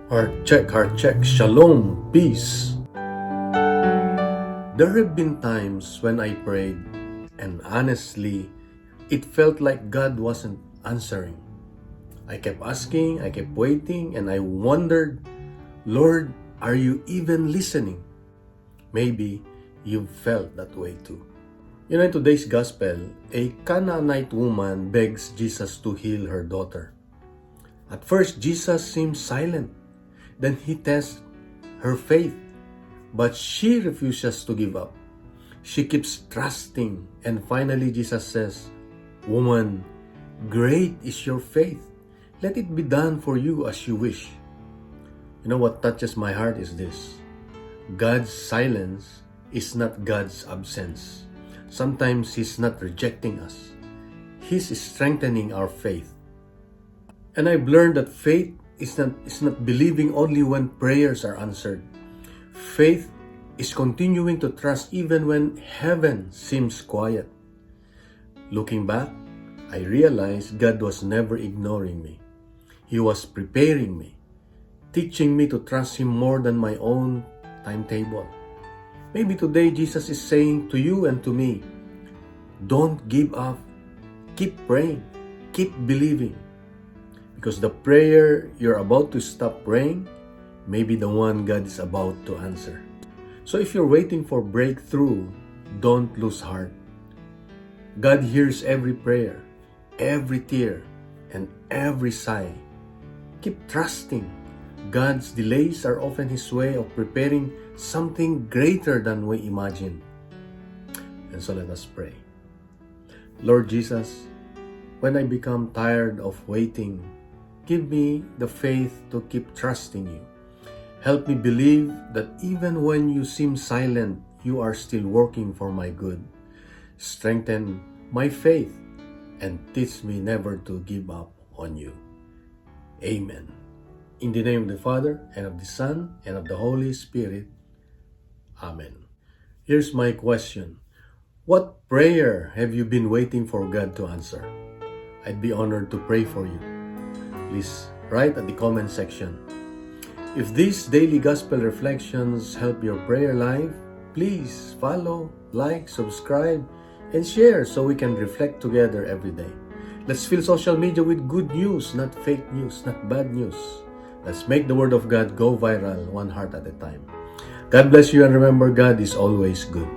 Heart check, shalom, peace. There have been times when I prayed, and honestly, it felt like God wasn't answering. I kept asking, I kept waiting, and I wondered, Lord, are you even listening? Maybe you've felt that way too. In today's gospel, a Canaanite woman begs Jesus to heal her daughter. At first, Jesus seems silent. Then he tests her faith, but she refuses to give up. She keeps trusting, and finally Jesus says, "Woman, great is your faith. Let it be done for you as you wish." You know what touches my heart is this: God's silence is not God's absence. Sometimes He's not rejecting us. He's strengthening our faith. And I've learned that faith is not believing only when prayers are answered. Faith is continuing to trust even when heaven seems quiet. Looking back, I realized God was never ignoring me. He was preparing me, teaching me to trust Him more than my own timetable. Maybe today Jesus is saying to you and to me, don't give up. Keep praying. Keep believing. Because the prayer you're about to stop praying may be the one God is about to answer. So if you're waiting for breakthrough, don't lose heart. God hears every prayer, every tear, and every sigh. Keep trusting. God's delays are often His way of preparing something greater than we imagine. And so let us pray. Lord Jesus, when I become tired of waiting, give me the faith to keep trusting you. Help me believe that even when you seem silent, you are still working for my good. Strengthen my faith and teach me never to give up on you. Amen. In the name of the Father, and of the Son, and of the Holy Spirit. Amen. Here's my question. What prayer have you been waiting for God to answer? I'd be honored to pray for you. Please write at the comment section. If these daily gospel reflections help your prayer life, please follow, like, subscribe, and share so we can reflect together every day. Let's fill social media with good news, not fake news, not bad news. Let's make the Word of God go viral, one heart at a time. God bless you, and remember, God is always good.